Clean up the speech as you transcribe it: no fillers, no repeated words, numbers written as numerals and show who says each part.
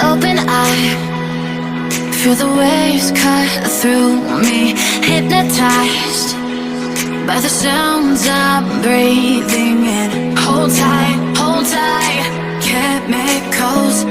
Speaker 1: Open eye, feel the waves cut through me. Hypnotized by the sounds I'm breathing in. Hold tight, hold tight. Chemicals